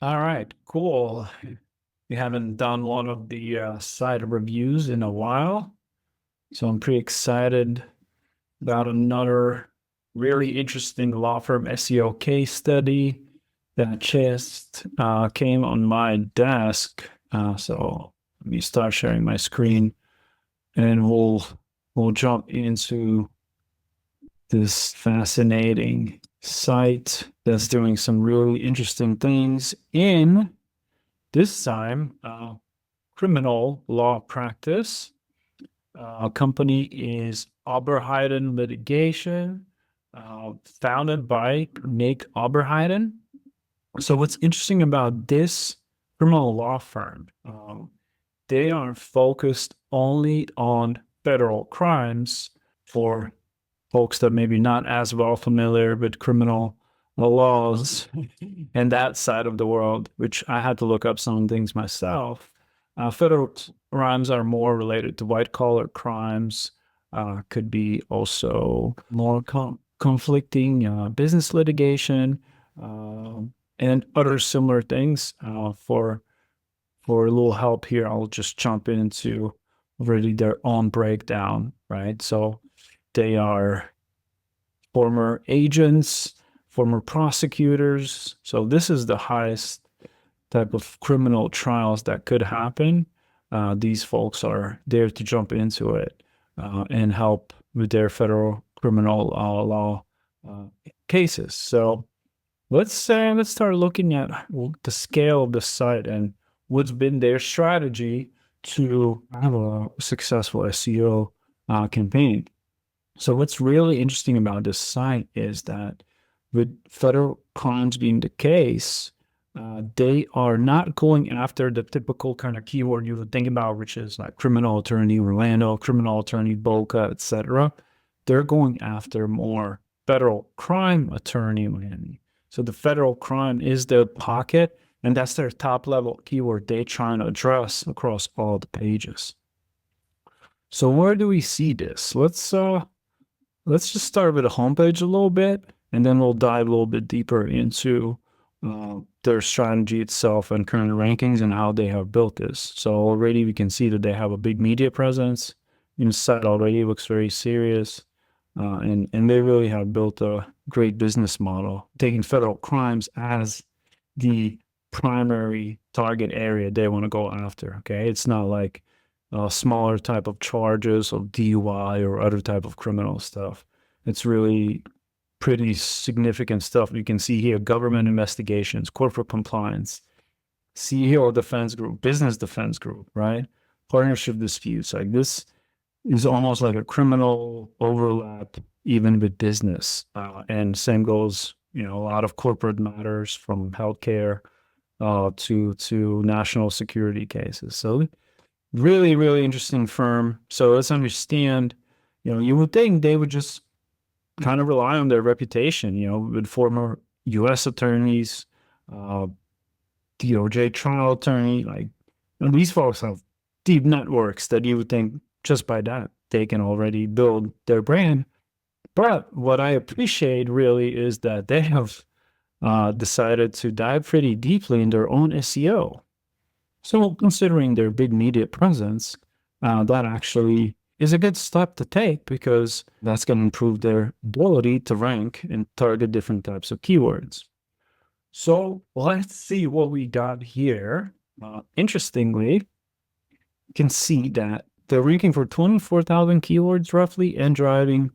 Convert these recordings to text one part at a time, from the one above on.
All right, cool. We haven't done one of the site reviews in a while, so I'm pretty excited about another really interesting law firm SEO case study that just came on my desk. So let me start sharing my screen, and we'll jump into this fascinating site that's doing some really interesting things in this time criminal law practice. Company is Oberheiden Litigation, founded by Nick Oberheiden. So what's interesting about this criminal law firm, they are focused only on federal crimes. For folks that maybe not as well familiar with criminal laws and that side of the world, which I had to look up some things myself. Federal crimes are more related to white collar crimes, could be also more conflicting business litigation, and other similar things. For a little help here, I'll just jump into really their own breakdown, right? So they are former agents, former prosecutors. So this is the highest type of criminal trials that could happen. These folks are there to jump into it and help with their federal criminal law cases. So let's start looking at the scale of the site and what's been their strategy to have a successful SEO campaign. So what's really interesting about this site is that with federal crimes being the case, they are not going after the typical kind of keyword you would think about, which is like criminal attorney Orlando, criminal attorney Boca, etc. They're going after more federal crime attorney Miami. So the federal crime is their pocket, and that's their top level keyword they're trying to address across all the pages. So where do we see this? Let's just start with the homepage a little bit, and then we'll dive a little bit deeper into their strategy itself and current rankings and how they have built this. So already we can see that they have a big media presence. Inside already looks very serious, and they really have built a great business model, taking federal crimes as the primary target area they want to go after. Okay, it's not like smaller type of charges of DUI or other type of criminal stuff. It's really pretty significant stuff. You can see here government investigations, corporate compliance, CEO defense group, business defense group, right? Partnership disputes. Like this is almost like a criminal overlap even with business. And same goes, a lot of corporate matters from healthcare to national security cases. So really, really interesting firm. So let's understand, you would think they would just kind of rely on their reputation, with former U.S. attorneys, DOJ trial attorney, these folks have deep networks that you would think just by that they can already build their brand. But what I appreciate really is that they have decided to dive pretty deeply in their own SEO. So considering their big media presence, that actually is a good step to take because that's going to improve their ability to rank and target different types of keywords. So let's see what we got here. Interestingly, you can see that they're ranking for 24,000 keywords roughly and driving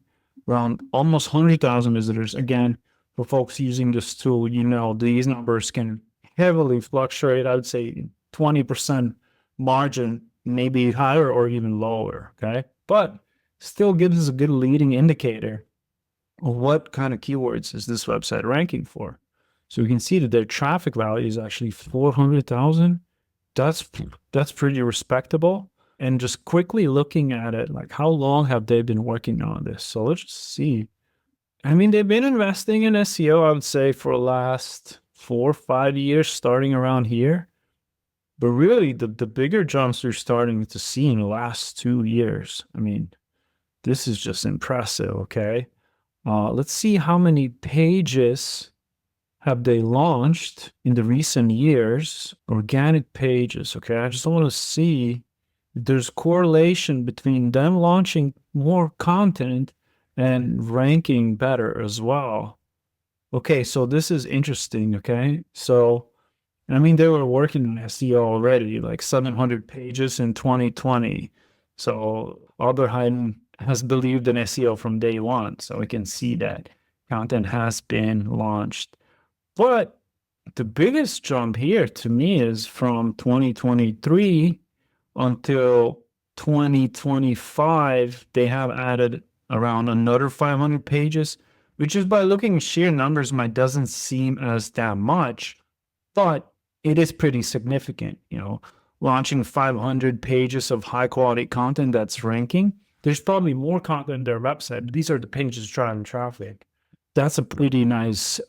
around almost 100,000 visitors. Again, for folks using this tool, these numbers can heavily fluctuate. I would say 20% margin, maybe higher or even lower, okay? But still gives us a good leading indicator of what kind of keywords is this website ranking for. So we can see that their traffic value is actually 400,000. That's pretty respectable. And just quickly looking at it, like how long have they been working on this? So let's just see. I mean, they've been investing in SEO, I would say, for the last 4 or 5 years, starting around here. But really, the bigger jumps we're starting to see in the last 2 years. I mean, this is just impressive, okay? Let's see how many pages have they launched in the recent years organic pages? Okay, I just want to see if there's correlation between them launching more content and ranking better as well. Okay, so this is interesting. Okay, so I mean, they were working in SEO already, like 700 pages in 2020. So Oberheiden has believed in SEO from day one. So we can see that content has been launched. But the biggest jump here to me is from 2023 until 2025, they have added around another 500 pages, which is by looking at sheer numbers might doesn't seem as that much, but it is pretty significant. Launching 500 pages of high quality content that's ranking. There's probably more content on their website, but these are the pages driving traffic. That's a pretty nice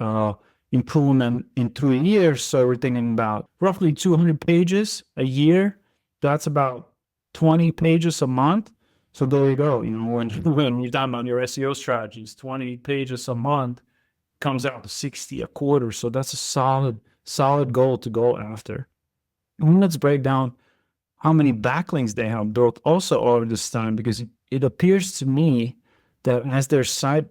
improvement in 2 years. So we're thinking about roughly 200 pages a year. That's about 20 pages a month. So there you go. When you're talking about your SEO strategies, 20 pages a month comes out to 60 a quarter. So that's a solid goal to go after. And let's break down how many backlinks they have built also over this time, because it appears to me that as their site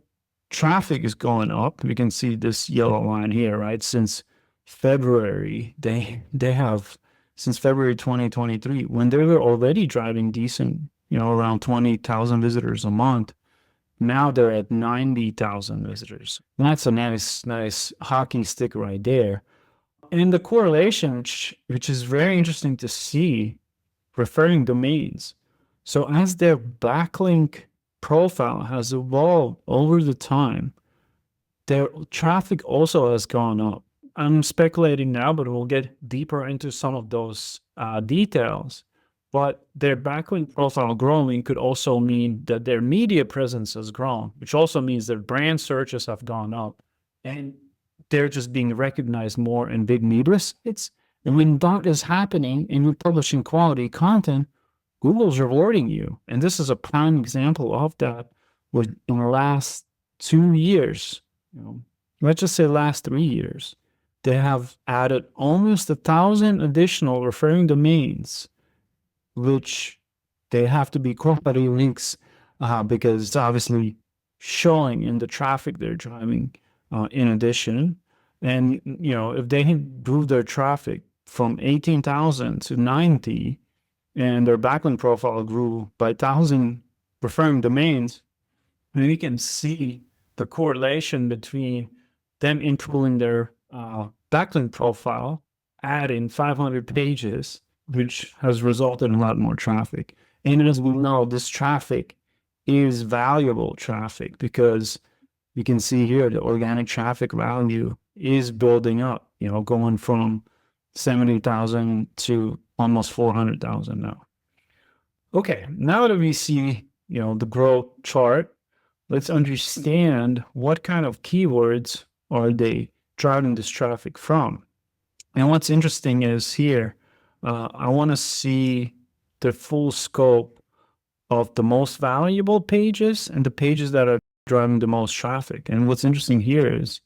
traffic is going up, we can see this yellow line here, right? Since February, they have, since February 2023, when they were already driving decent, around 20,000 visitors a month, now they're at 90,000 visitors. That's a nice hockey stick right there. And the correlation, which is very interesting to see, referring domains. So as their backlink profile has evolved over the time, their traffic also has gone up. I'm speculating now, but we'll get deeper into some of those details. But their backlink profile growing could also mean that their media presence has grown, which also means their brand searches have gone up. And they're just being recognized more in big media sites. And when that is happening and you're publishing quality content, Google's rewarding you. And this is a prime example of that in the last 2 years. Let's just say last 3 years. They have added almost 1,000 additional referring domains, which they have to be quality links because it's obviously showing in the traffic they're driving in addition. And, if they improve their traffic from 18,000 to 90, and their backlink profile grew by 1,000 referring domains, then we can see the correlation between them improving their backlink profile, adding 500 pages, which has resulted in a lot more traffic. And as we know, this traffic is valuable traffic because you can see here the organic traffic value is building up, going from 70,000 to almost 400,000 now. Okay, now that we see, the growth chart, let's understand what kind of keywords are they driving this traffic from. And what's interesting is here, I want to see the full scope of the most valuable pages and the pages that are driving the most traffic. And what's interesting here is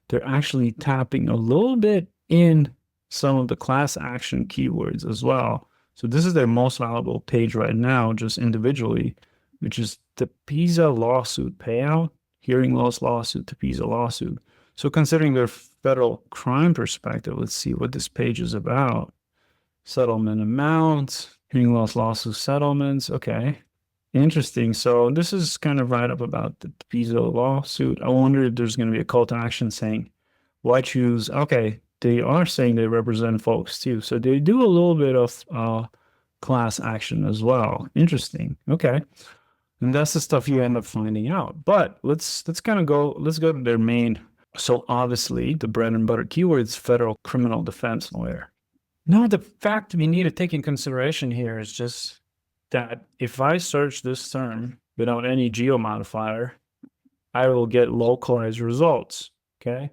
they're actually tapping a little bit in some of the class action keywords as well. So this is their most valuable page right now, just individually, which is the PISA lawsuit payout, hearing loss lawsuit to PISA lawsuit. So considering their federal crime perspective, let's see what this page is about. Settlement amounts, hearing loss lawsuit settlements. Okay, interesting. So this is kind of right up about the PISA lawsuit. I wonder if there's going to be a call to action saying, why choose? Okay, they are saying they represent folks too. So they do a little bit of class action as well. Interesting. Okay. And that's the stuff you end up finding out. But let's go to their main. So obviously the bread and butter keywords, federal criminal defense lawyer. Now the fact we need to take in consideration here is just that if I search this term without any geo modifier, I will get localized results. Okay.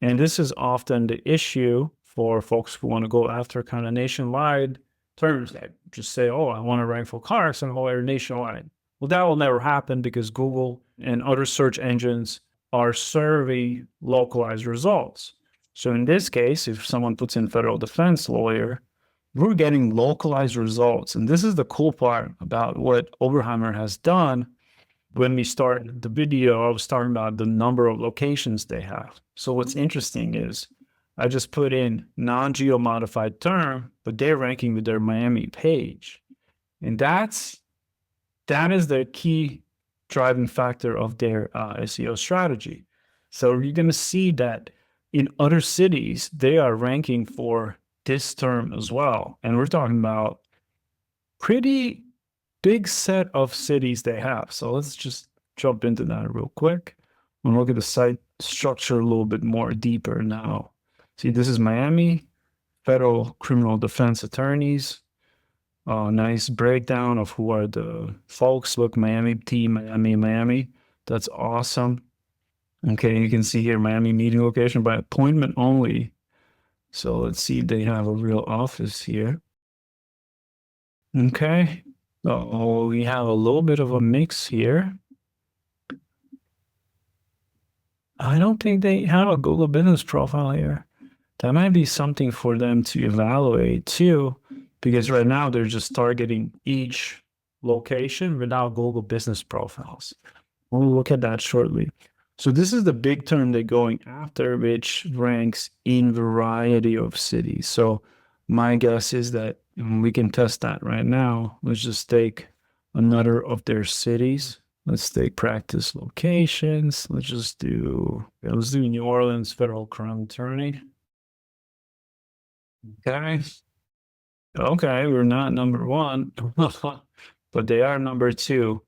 And this is often the issue for folks who want to go after kind of nationwide terms that just say, oh, I want to rank for cars and lawyer nationwide. Well, that will never happen because Google and other search engines are serving localized results. So in this case, if someone puts in federal defense lawyer, we're getting localized results. And this is the cool part about what Oberheimer has done. When we started the video, I was talking about the number of locations they have. So what's interesting is I just put in non-geo modified term, but they're ranking with their Miami page. And that is the key driving factor of their SEO strategy. So you're going to see that in other cities, they are ranking for this term as well. And we're talking about pretty big set of cities they have. So let's just jump into that real quick and look at the site structure a little bit more deeper now. See, this is Miami, federal criminal defense attorneys. Nice breakdown of who are the folks. Look, Miami team, Miami. That's awesome. Okay, you can see here Miami meeting location by appointment only. So let's see if they have a real office here. Okay. Oh, we have a little bit of a mix here. I don't think they have a Google Business Profile here. That might be something for them to evaluate too, because right now they're just targeting each location without Google Business Profiles. We'll look at that shortly. So this is the big term they're going after, which ranks in variety of cities. So my guess is that we can test that right now. Let's just take another of their cities. Let's take practice locations. Let's do New Orleans Federal Crown Attorney. Okay. Okay, we're not number one, but they are number two.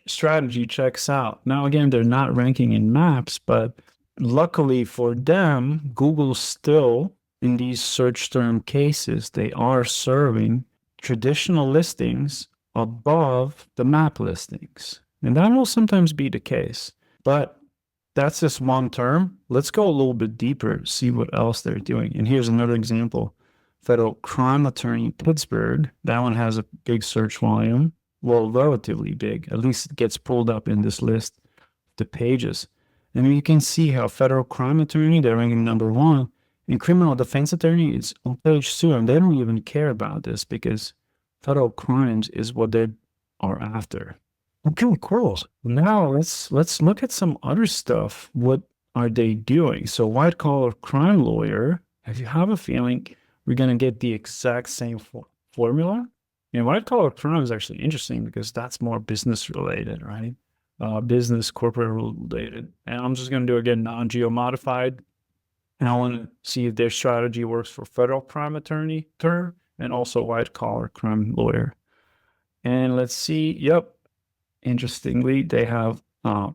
Strategy checks out. Now, again, they're not ranking in maps, but luckily for them, Google still, in these search term cases, they are serving traditional listings above the map listings. And that will sometimes be the case, but that's just one term. Let's go a little bit deeper, see what else they're doing. And here's another example. Federal crime attorney, Pittsburgh. That one has a big search volume. Well, relatively big. At least it gets pulled up in this list, the pages. And you can see how federal crime attorney, they're ranking number one. And criminal defense attorney is on page 2. And they don't even care about this because federal crimes is what they are after. Okay, cool. Now let's look at some other stuff. What are they doing? So white collar crime lawyer, if you have a feeling we're going to get the exact same formula. And white collar crime is actually interesting because that's more business related, right? Business, corporate related. And I'm just going to do again non-geo modified. And I want to see if their strategy works for federal crime attorney term and also white collar crime lawyer. And let's see. Yep. Interestingly, they have a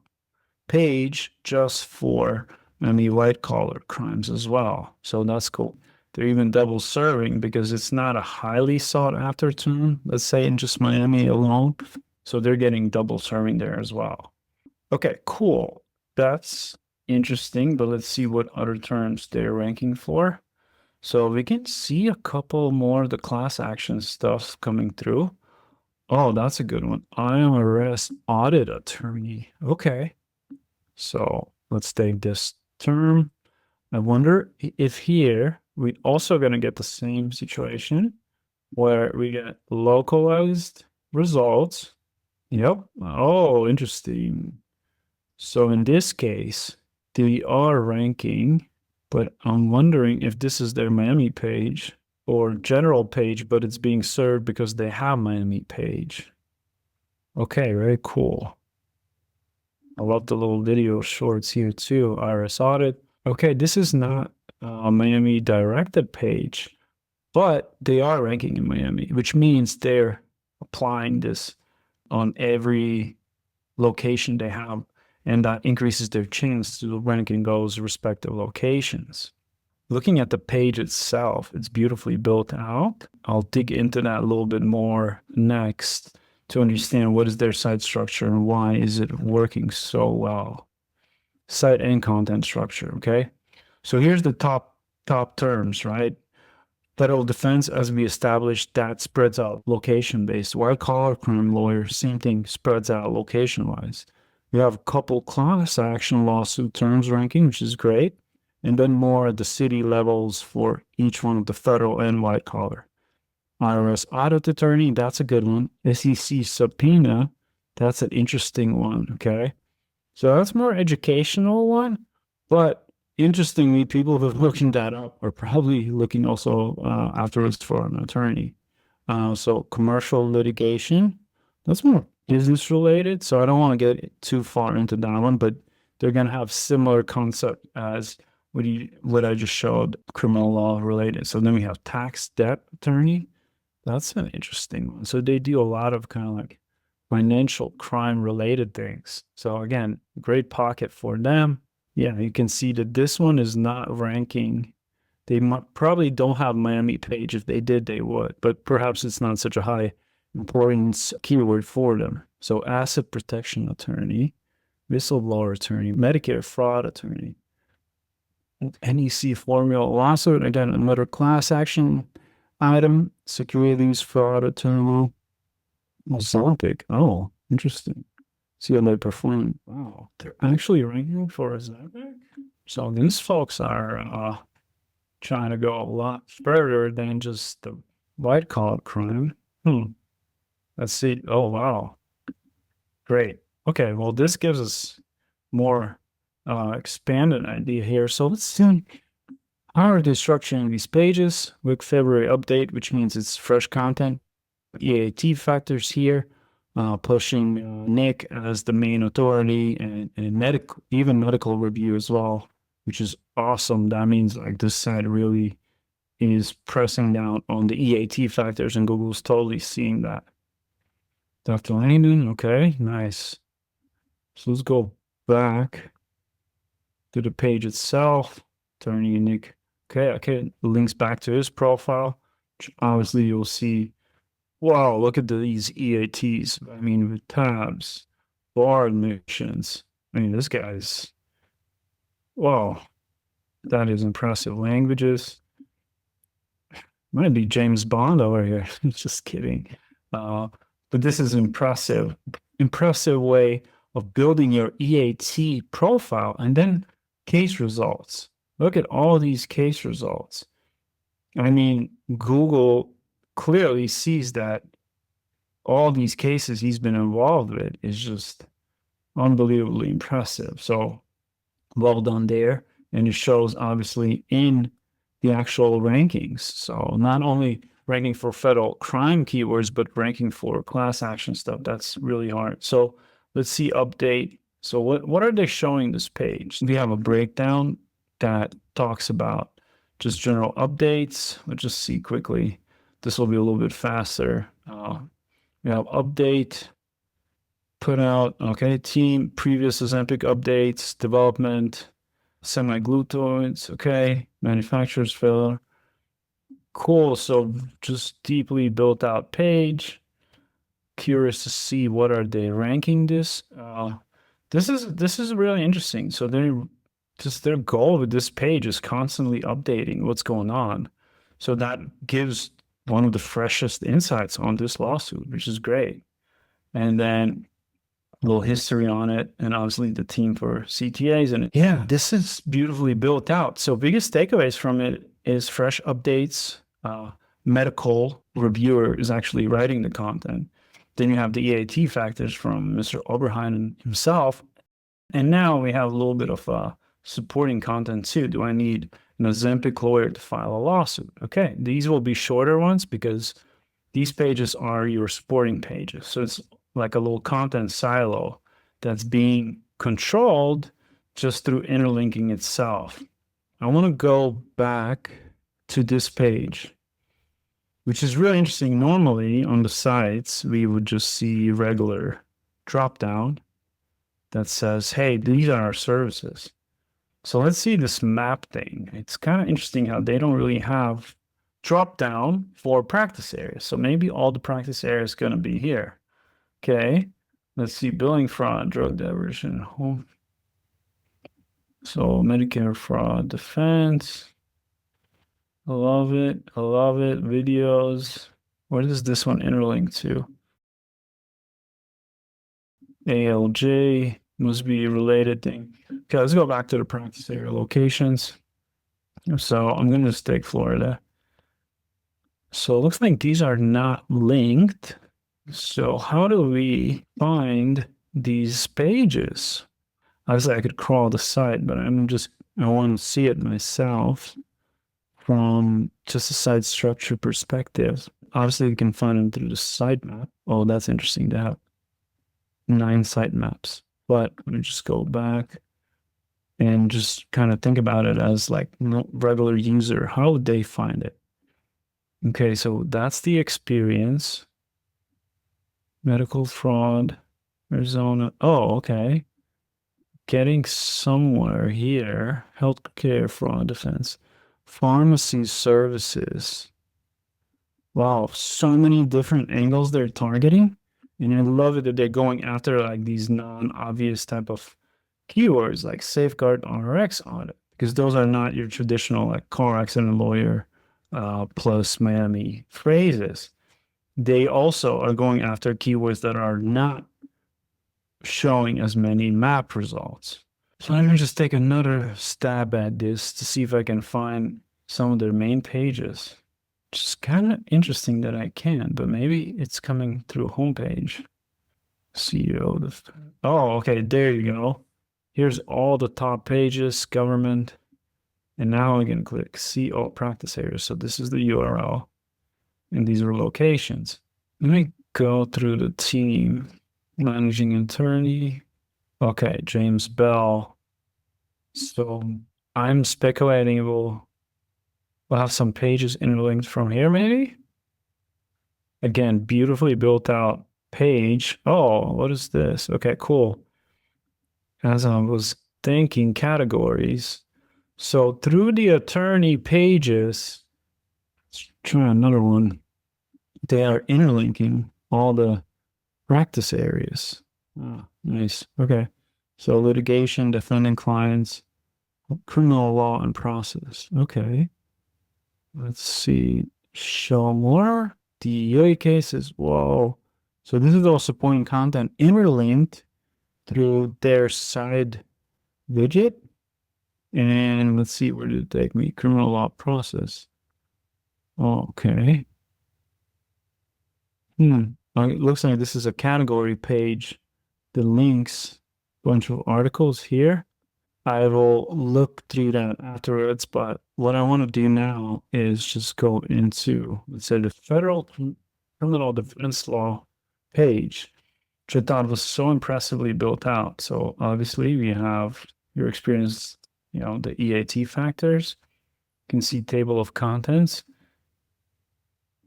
page just for white collar crimes as well. So that's cool. They're even double serving because it's not a highly sought after term, let's say in just Miami alone. So they're getting double serving there as well. Okay, cool. That's interesting, but let's see what other terms they're ranking for. So we can see a couple more of the class action stuff coming through. Oh, that's a good one. IRS audit attorney. Okay. So let's take this term. I wonder if here we're also going to get the same situation where we get localized results. Yep. Oh, interesting. So in this case, they are ranking, but I'm wondering if this is their Miami page or general page, but it's being served because they have Miami page. Okay, very cool. I love the little video shorts here too. IRS audit. Okay, this is not a Miami directed page, but they are ranking in Miami, which means they're applying this on every location they have, and that increases their chance to rank in those respective locations. Looking at the page itself, it's beautifully built out. I'll dig into that a little bit more next to understand what is their site structure and why is it working so well. Site and content structure, okay? So here's the top terms, right? Federal defense, as we established, that spreads out location-based. White collar crime lawyer, same thing, spreads out location-wise. We have a couple class action lawsuit terms ranking, which is great. and then more at the city levels for each one of the federal and white collar. IRS audit attorney, that's a good one. SEC subpoena, that's an interesting one. Okay. So that's more educational one, but interestingly, people who have looking that up are probably looking also afterwards for an attorney. So commercial litigation, that's more business related. So I don't want to get too far into that one, but they're going to have similar concept as what I just showed, criminal law related. So then we have tax debt attorney. That's an interesting one. So they do a lot of kind of like financial crime related things. So again, great pocket for them. Yeah, you can see that this one is not ranking. They probably don't have Miami page. If they did, they would, but perhaps it's not such a high importance keyword for them. So asset protection attorney, whistleblower attorney, Medicare fraud attorney, NEC formula lawsuit, again, another class action item, securities fraud attorney, Ozempic. Oh, interesting. See how they perform. Wow, they're actually ranking for Ozempic. So these folks are trying to go a lot further than just the white collar crime. Let's see. Oh, wow. Great. Okay. Well, this gives us more expanded idea here. So let's see how are they structuring these pages with February update, which means it's fresh content. EAT factors here, pushing Nick as the main authority and even medical review as well, which is awesome. That means like this side really is pressing down on the EAT factors, and Google's totally seeing that. Dr. Langdon, okay, nice. So let's go back to the page itself. Turn unique. Okay, links back to his profile, which obviously you'll see. Wow, look at these EATs. I mean, with tabs, bar admissions. I mean, this guy's, wow, that is impressive. Languages. Might be James Bond over here. Just kidding. But this is impressive. Impressive way of building your EAT profile and then case results. Look at all these case results. I mean, Google clearly sees that all these cases he's been involved with is just unbelievably impressive. So well done there. And it shows obviously in the actual rankings. So not only ranking for federal crime keywords, but ranking for class action stuff. That's really hard. So let's see update. So what are they showing this page? We have a breakdown that talks about just general updates. Let's just see quickly. This will be a little bit faster. We have update, put out, okay, team, previous Ozempic updates, development, semaglutides, okay, manufacturer's failure. Cool. So just deeply built out page. Curious to see what are they ranking this. This is really interesting. So their goal with this page is constantly updating what's going on. So that gives one of the freshest insights on this lawsuit, which is great. And then a little history on it, and obviously the team for CTAs. And yeah, this is beautifully built out. So biggest takeaways from it is fresh updates. Medical reviewer is actually writing the content. Then you have the EAT factors from Mr. Oberheiden himself. And now we have a little bit of supporting content too. Do I need an Ozempic lawyer to file a lawsuit? Okay, these will be shorter ones because these pages are your supporting pages. So it's like a little content silo that's being controlled just through interlinking itself. I want to go back to this page, which is really interesting. Normally on the sites, we would just see regular drop down that says, hey, these are our services. So let's see this map thing. It's kind of interesting how they don't really have drop down for practice areas. So maybe all the practice areas going to be here. Okay, let's see billing fraud, drug diversion, home. So Medicare fraud defense. I love it. I love it. Videos. Where does this one interlink to? ALJ must be a related thing. Okay, let's go back to the practice area locations. So I'm going to just take Florida. So it looks like these are not linked. So how do we find these pages? Obviously, I could crawl the site, but I want to see it myself from just a site structure perspective. Obviously, you can find them through the sitemap. Oh, that's interesting to have 9 sitemaps. But let me just go back and just kind of think about it as like regular user. How would they find it? Okay, so that's the experience. Medical fraud, Arizona. Oh, okay. Getting somewhere here. Healthcare fraud defense. Pharmacy services. Wow, so many different angles they're targeting. And I love it that they're going after like these non-obvious type of keywords like safeguard RX audit, because those are not your traditional like car accident lawyer plus Miami phrases. They also are going after keywords that are not showing as many map results. So let me just take another stab at this to see if I can find some of their main pages. It's kind of interesting that I can, but maybe it's coming through homepage. SEO. Oh, okay. There you go. Here's all the top pages, government. And now I can click see all practice areas. So this is the URL and these are locations. Let me go through the team. Managing attorney. Okay, James Bell. So I'm speculating we'll have some pages interlinked from here, maybe? Again, beautifully built out page. Oh, what is this? Okay, cool. As I was thinking, categories. So through the attorney pages, let's try another one. They are interlinking all the practice areas. Oh, nice. Okay. So litigation, defendant clients, criminal law and process. Okay. Let's see. Show more. DEA cases. Whoa. So this is all supporting content interlinked through their side widget. And let's see, where did it take me? Criminal law process. Okay. It looks like this is a category page. The links, bunch of articles here. I will look through that afterwards, but what I want to do now is just go into, let's say, the federal criminal defense law page, which I thought was so impressively built out. So obviously we have your experience, the EAT factors. You can see table of contents.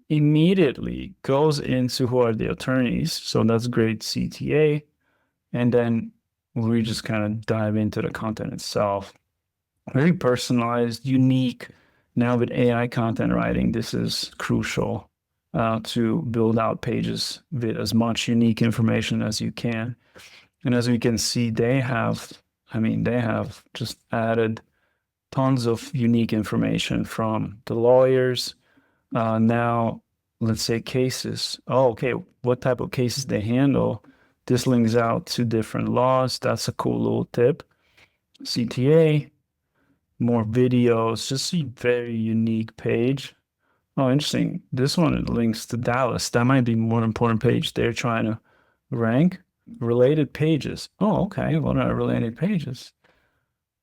Immediately goes into who are the attorneys. So that's great CTA. And then we just kind of dive into the content itself. Very personalized, unique. Now with AI content writing, this is crucial to build out pages with as much unique information as you can. And as we can see, they have just added tons of unique information from the lawyers. Now, let's say cases. Oh, okay, what type of cases they handle. This links out to different laws. That's a cool little tip. CTA, more videos, just a very unique page. Oh, interesting. This one links to Dallas. That might be more important page they're trying to rank. Related pages. Oh, okay. What are related pages?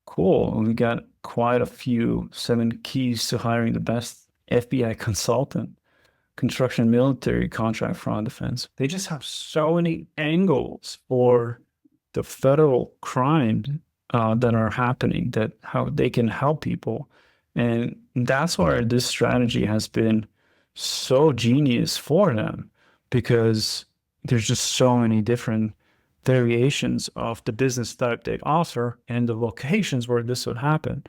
Cool. We got quite a few. 7 keys to hiring the best FBI consultant. Construction, military, contract, fraud, defense. They just have so many angles for the federal crime that are happening, that how they can help people. And that's why this strategy has been so genius for them, because there's just so many different variations of the business type they offer and the locations where this would happen.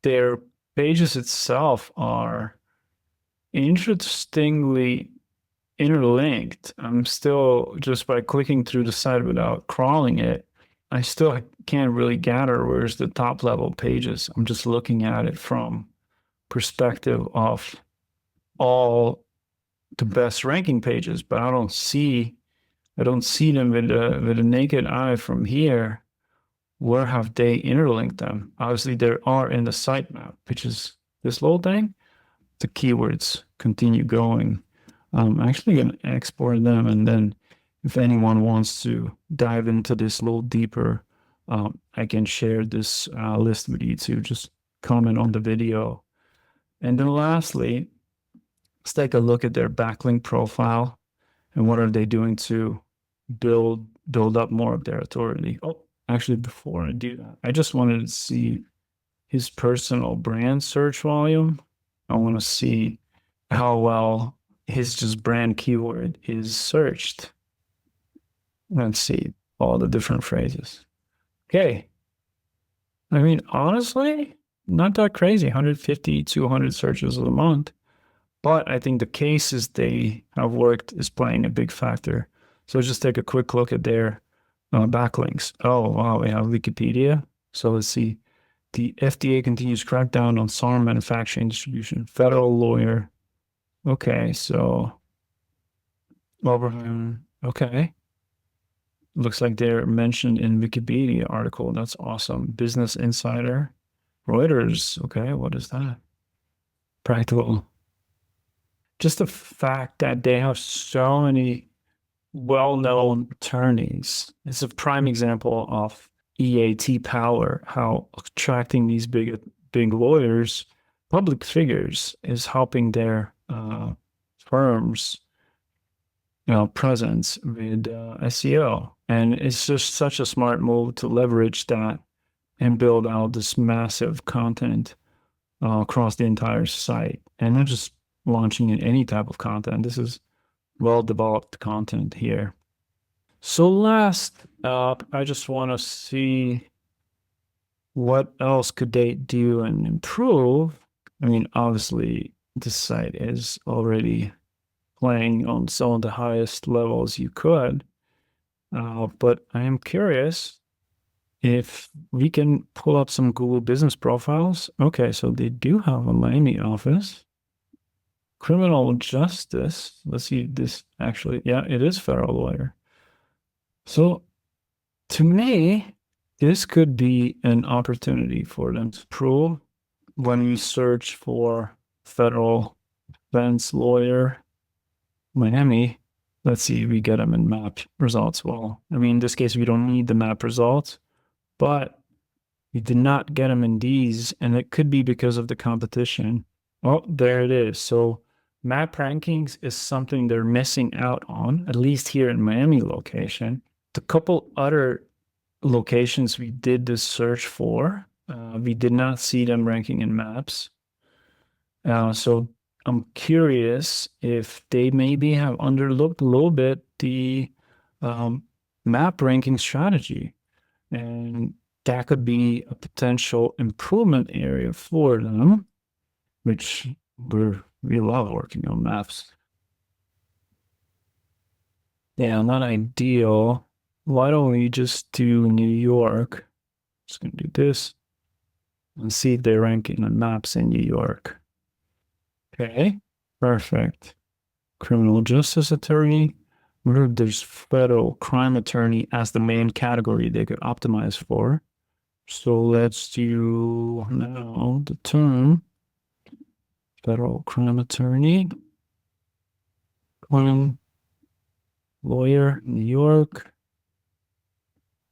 Their pages itself are interestingly interlinked. I'm still, just by clicking through the site without crawling it, I still can't really gather where's the top level pages. I'm just looking at it from perspective of all the best ranking pages, but I don't see them with a naked eye from here. where have they interlinked them? Obviously, they are in the sitemap, which is this little thing. The keywords continue going. I'm actually going to export them, and then if anyone wants to dive into this a little deeper, I can share this list with you to just comment on the video. And then lastly, let's take a look at their backlink profile and what are they doing to build up more of their authority. Oh, actually, before I do that, I just wanted to see his personal brand search volume. I want to see how well his just brand keyword is searched. Let's see all the different phrases. Okay. I mean, honestly, not that crazy. 150, 200 searches a month. But I think the cases they have worked is playing a big factor. So just take a quick look at their backlinks. Oh, wow. We have Wikipedia. So let's see. The FDA continues crackdown on SARM manufacturing distribution. Federal lawyer. Okay, so Oberheiden. Okay. Looks like they're mentioned in Wikipedia article. That's awesome. Business Insider. Reuters. Okay, what is that? Practical. Just the fact that they have so many well-known attorneys. It's a prime example of EAT power, how attracting these big lawyers, public figures, is helping their firms, presence with SEO. And it's just such a smart move to leverage that and build out this massive content across the entire site. And not just launching in any type of content. This is well-developed content here. So last up, I just want to see what else could they do and improve. I mean, obviously, this site is already playing on some of the highest levels you could. But I am curious if we can pull up some Google business profiles. Okay, so they do have a Miami office. Criminal justice. Let's see this actually. Yeah, it is federal lawyer. So to me, this could be an opportunity for them to prove when you search for federal defense lawyer Miami. Let's see, we get them in map results. Well, I mean, in this case, we don't need the map results, but we did not get them in these, and it could be because of the competition. Oh, there it is. So map rankings is something they're missing out on, at least here in Miami location. The couple other locations we did this search for, we did not see them ranking in maps. So I'm curious if they maybe have underlooked a little bit the map ranking strategy. And that could be a potential improvement area for them, which we love working on maps. Yeah, not ideal. Why don't we just do New York? Just gonna do this and see if they're ranking on maps in New York. Okay, perfect. Criminal justice attorney. Where there's federal crime attorney as the main category they could optimize for. So let's do now the term federal crime attorney. Crime lawyer, New York.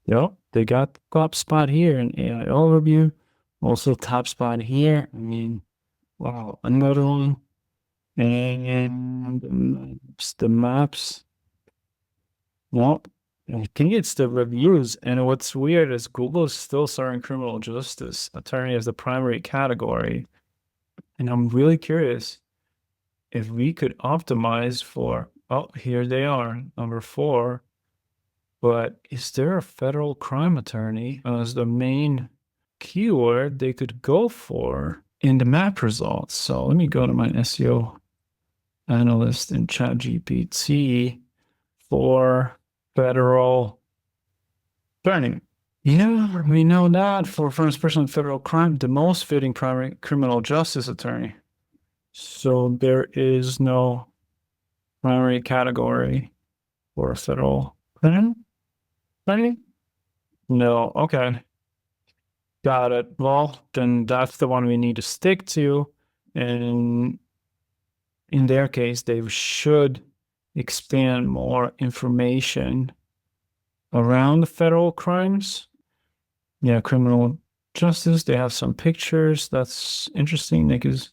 Yep, they got the top spot here in AI overview. Also top spot here. I mean, wow, another one. And the maps. Well, I think it's the reviews. And what's weird is Google is still starting criminal justice attorney as the primary category. And I'm really curious if we could optimize for, oh, here they are, number 4. But is there a federal crime attorney as the main keyword they could go for in the map results? So let me go to my SEO analyst in ChatGPT for federal attorney. Yeah, we know that for first person federal crime, the most fitting primary criminal justice attorney. So there is no primary category for a federal attorney? No, okay. Got it. Well, then that's the one we need to stick to. And in their case, they should expand more information around the federal crimes. Yeah, criminal justice. They have some pictures. That's interesting because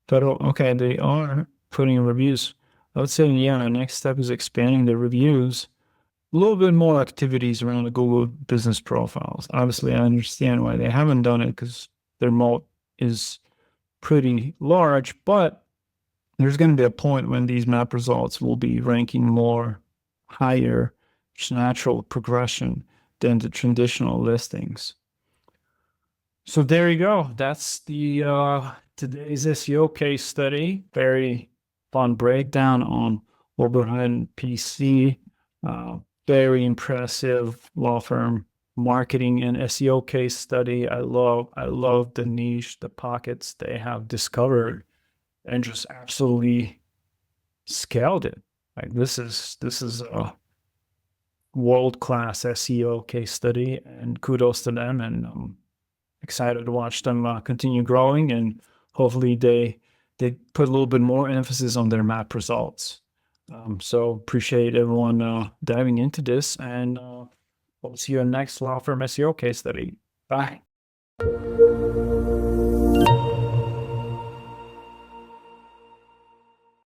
federal, okay, they are putting in reviews. I would say, yeah, the next step is expanding the reviews. A little bit more activities around the Google business profiles. Obviously, I understand why they haven't done it because their moat is pretty large, but there's going to be a point when these map results will be ranking more higher, just natural progression than the traditional listings. So there you go. That's the today's SEO case study. Very fun breakdown on Oberheiden PC. Very impressive law firm marketing and SEO case study. I love the niche, the pockets they have discovered, and just absolutely scaled it. Like this is a world-class SEO case study, and kudos to them. And excited to watch them continue growing, and hopefully they put a little bit more emphasis on their map results. So appreciate everyone diving into this, and we'll see you in next law firm SEO case study. Bye.